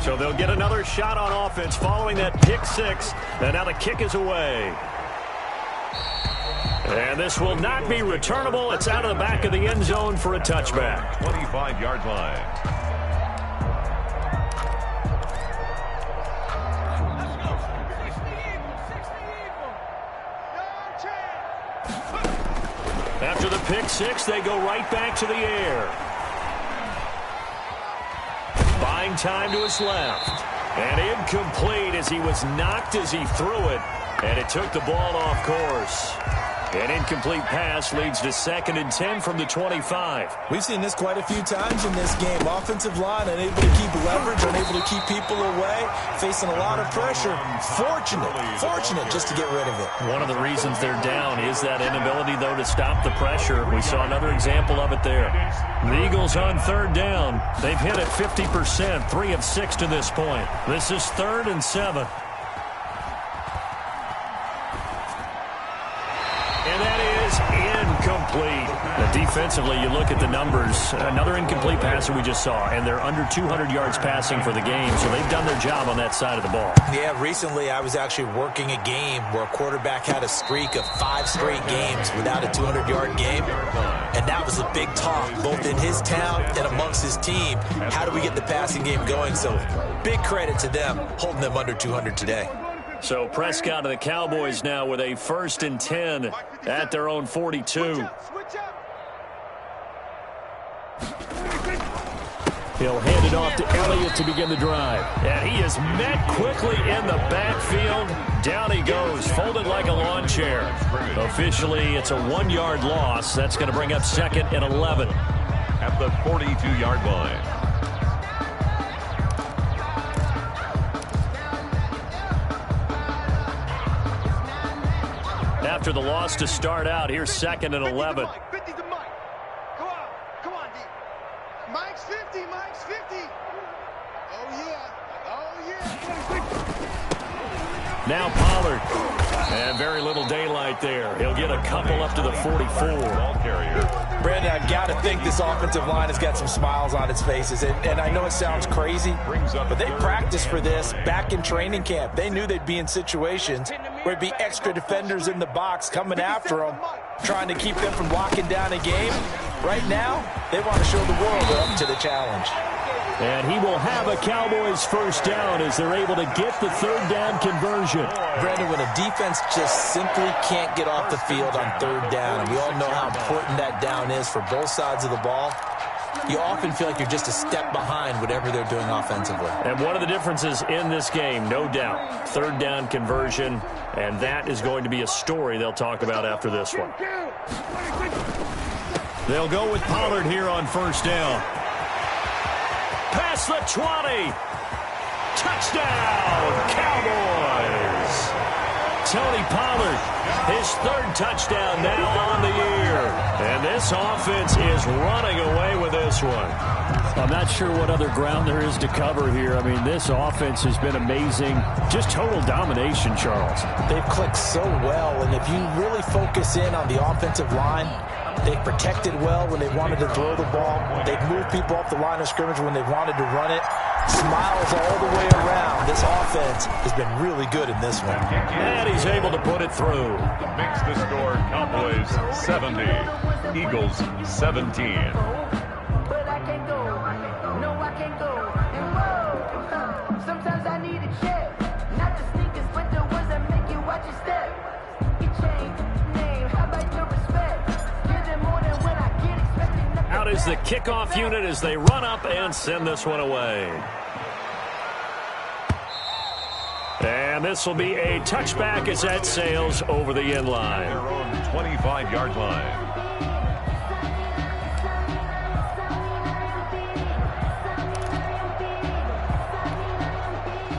So they'll get another shot on offense following that pick six. And now the kick is away. And this will not be returnable. It's out of the back of the end zone for a touchback. 25-yard line. After the pick six, they go right back to the air. Buying time to his left. And incomplete as he was knocked as he threw it. And it took the ball off course. An incomplete pass leads to 2nd and 10 from the 25. We've seen this quite a few times in this game. Offensive line unable to keep leverage, unable to keep people away, facing a lot of pressure. Fortunate just to get rid of it. One of the reasons they're down is that inability, though, to stop the pressure. We saw another example of it there. The Eagles on 3rd down. They've hit it 50%, 3 of 6 to this point. This is 3rd and 7. And that is incomplete. Now, defensively, you look at the numbers. Another incomplete passer we just saw, and they're under 200 yards passing for the game, so they've done their job on that side of the ball. Yeah, recently I was actually working a game where a quarterback had a streak of 5 straight games without a 200-yard game, and that was a big talk, both in his town and amongst his team. How do we get the passing game going? So big credit to them holding them under 200 today. So Prescott and the Cowboys now with a 1st and 10 at their own 42. He'll hand it off to Elliott to begin the drive. And he is met quickly in the backfield. Down he goes, folded like a lawn chair. Officially, it's a 1-yard loss. That's going to bring up 2nd and 11. At the 42-yard line. After the loss to start out, here's 2nd and 11. 50 to Mike. Come on, D. Mike's 50, Mike's 50. Oh, yeah. Now Pollard. And very little daylight there. He'll get a couple up to the 44. Brandon, I've got to think this offensive line has got some smiles on its faces. And I know it sounds crazy, but they practiced for this back in training camp. They knew they'd be in situations where it'd be extra defenders in the box coming after them, trying to keep them from locking down a game. Right now, they want to show the world they're up to the challenge. And he will have a Cowboys 1st down as they're able to get the 3rd down conversion. Brandon, when a defense just simply can't get off the field on 3rd down, and we all know how important that down is for both sides of the ball, you often feel like you're just a step behind whatever they're doing offensively. And one of the differences in this game, no doubt, 3rd down conversion, and that is going to be a story they'll talk about after this one. They'll go with Pollard here on 1st down. Past the 20. Touchdown, Cowboys. Tony Pollard, his 3rd touchdown now on the year. And this offense is running away with this one. I'm not sure what other ground there is to cover here. I mean, this offense has been amazing. Just total domination, Charles. They've clicked so well, and if you really focus in on the offensive line, they've protected well when they wanted to throw the ball. They've moved people off the line of scrimmage when they wanted to run it. Smiles all the way around. This offense has been really good in this one. And he's able to put it through. Makes the score Cowboys 70, Eagles 17. But I can't go. No, I can't go. And whoa, sometimes I need a check. Not the sneakers, but the ones that make you watch your step. You change name, how about your respect? Give them more than when I get expecting nothing. Out is the kickoff unit as they run up and send this one away. And this will be a touchback as that sails over the end line. Their own 25-yard line.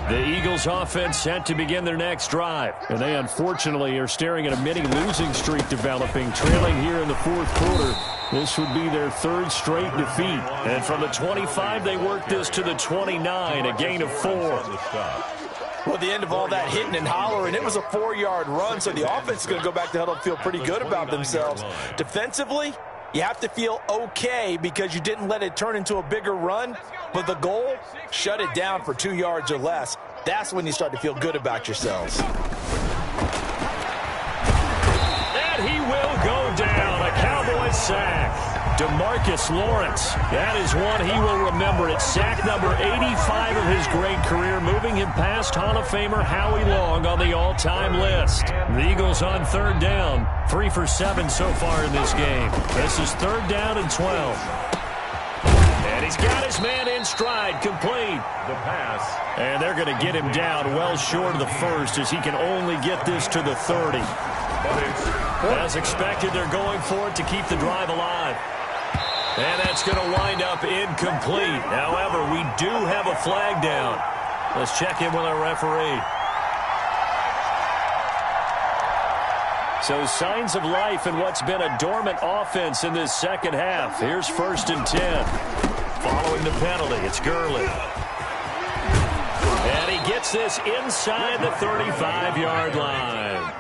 The Eagles offense set to begin their next drive. And they unfortunately are staring at a mini losing streak developing, trailing here in the 4th quarter. This would be their 3rd straight defeat. And from the 25, they work this to the 29, a gain of 4. Well, at the end of all that hitting and hollering, it was a 4-yard run, so the offense is going to go back to huddle and feel pretty good about themselves. Defensively, You have to feel okay because you didn't let it turn into a bigger run, but the goal, shut it down for 2 yards or less. That's when you start to feel good about yourselves. And he will go down. A Cowboys sack. DeMarcus Lawrence. That is one he will remember. It's sack number 85 of his great career, moving him past Hall of Famer Howie Long on the all-time list. The Eagles on third down. 3 for 7 so far in this game. This is third down and 12. And he's got his man in stride, complete. The pass. And they're going to get him down well short of the first as he can only get this to the 30. As expected, they're going for it to keep the drive alive. And that's going to wind up incomplete. However, we do have a flag down. Let's check in with our referee. So signs of life in what's been a dormant offense in this second half. Here's 1st and 10. Following the penalty, it's Gurley. And he gets this inside the 35-yard line.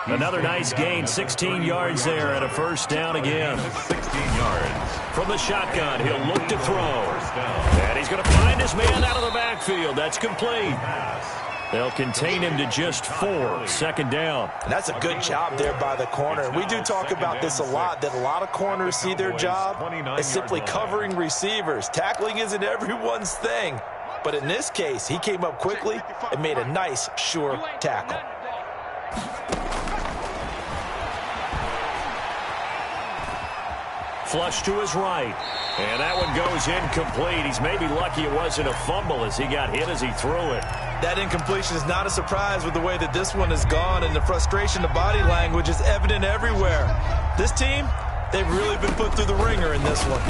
Another nice gain, 16 yards there and a first down again. 16 yards. From the shotgun, he'll look to throw. And he's going to find his man out of the backfield. That's complete. They'll contain him to just 4. Second down. And that's a good job there by the corner. We do talk about this a lot, that a lot of corners see their job as simply covering receivers. Tackling isn't everyone's thing. But in this case, he came up quickly and made a nice, sure tackle. Flush to his right. And that one goes incomplete. He's maybe lucky it wasn't a fumble as he got hit as he threw it. That incompletion is not a surprise with the way that this one has gone, and the frustration, the body language is evident everywhere. This team, they've really been put through the ringer in this one.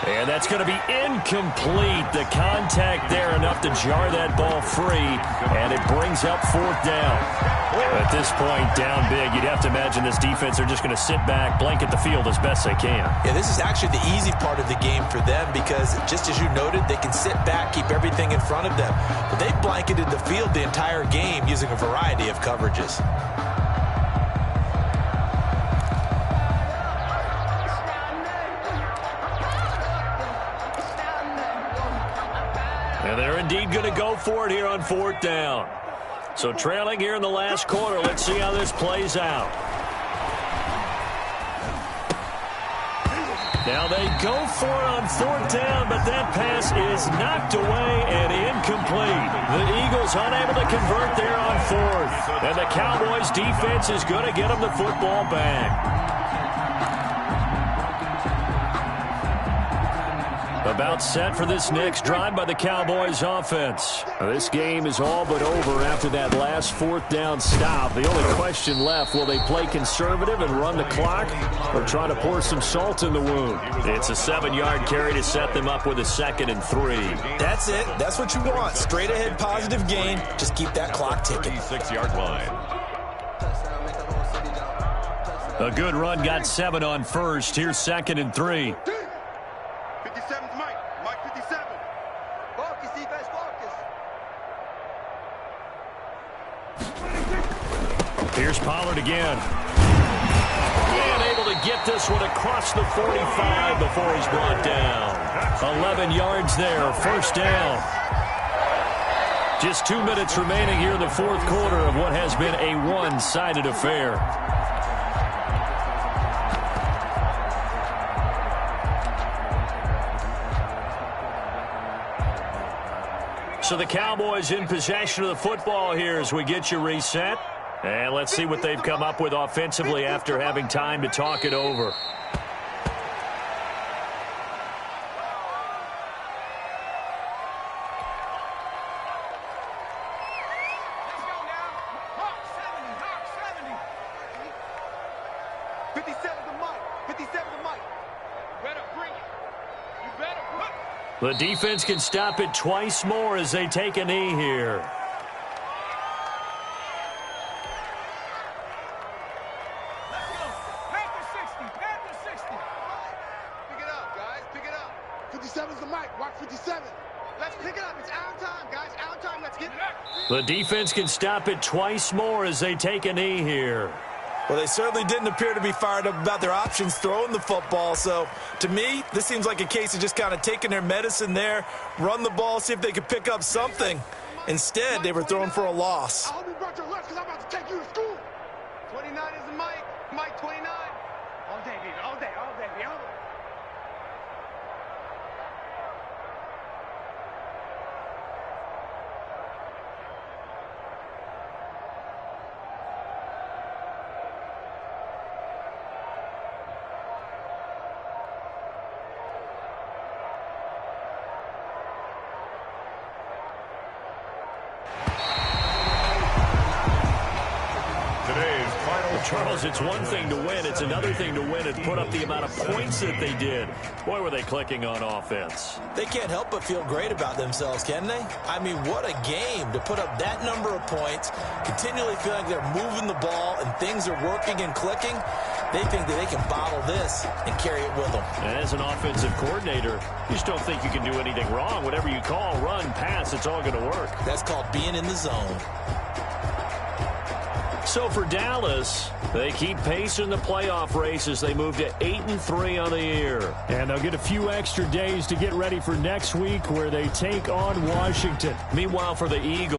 And that's going to be incomplete. The contact there enough to jar that ball free, and it brings up 4th down. At this point, down big, you'd have to imagine this defense are just going to sit back, blanket the field as best they can. Yeah, this is actually the easy part of the game for them because, just as you noted, they can sit back, keep everything in front of them. But they've blanketed the field the entire game using a variety of coverages. And they're indeed going to go for it here on 4th down. So trailing here in the last quarter. Let's see how this plays out. Now they go for it on 4th down, but that pass is knocked away and incomplete. The Eagles unable to convert there on 4th. And the Cowboys defense is going to get them the football back. About set for this next drive by the Cowboys offense. This game is all but over after that last 4th down stop. The only question left, will they play conservative and run the clock or try to pour some salt in the wound? It's a 7-yard carry to set them up with a 2nd and 3. That's it. That's what you want. Straight ahead positive gain. Just keep that clock ticking. 36-yard line. A good run got 7 on first. Here's 2nd and 3. 57's Mike. Mike 57. Focus, defense, focus. Here's Pollard again. And able to get this one across the 45 before he's brought down. 11 yards there, first down. Just 2 minutes remaining here in the 4th quarter of what has been a one-sided affair. So the Cowboys in possession of the football here as we get you reset. And let's see what they've come up with offensively after having time to talk it over. The defense can stop it twice more as they take a knee here. Let's go. Panther 60. Panther 60. Pick it up, guys. Pick it up. 57's the mic. Watch 57. Let's pick it up. It's our time, guys. Our time. Let's get it up. The defense can stop it twice more as they take a knee here. Well, they certainly didn't appear to be fired up about their options throwing the football. So, to me, this seems like a case of just kind of taking their medicine there, run the ball, see if they could pick up something. Instead, they were throwing for a loss. I hope you brought your lunch because I'm about to take you to school. 29 is the Mike. Mike 29. All day, baby. All day, all day, baby. All day. Charles, it's one thing to win. It's another thing to win and put up the amount of points that they did. Boy, were they clicking on offense. They can't help but feel great about themselves, can they? I mean, what a game to put up that number of points, continually feeling like they're moving the ball and things are working and clicking. They think that they can bottle this and carry it with them. And as an offensive coordinator, you just don't think you can do anything wrong. Whatever you call, run, pass, it's all going to work. That's called being in the zone. So for Dallas, they keep pace in the playoff race as they move to 8-3 on the year. And they'll get a few extra days to get ready for next week where they take on Washington. Meanwhile, for the Eagles,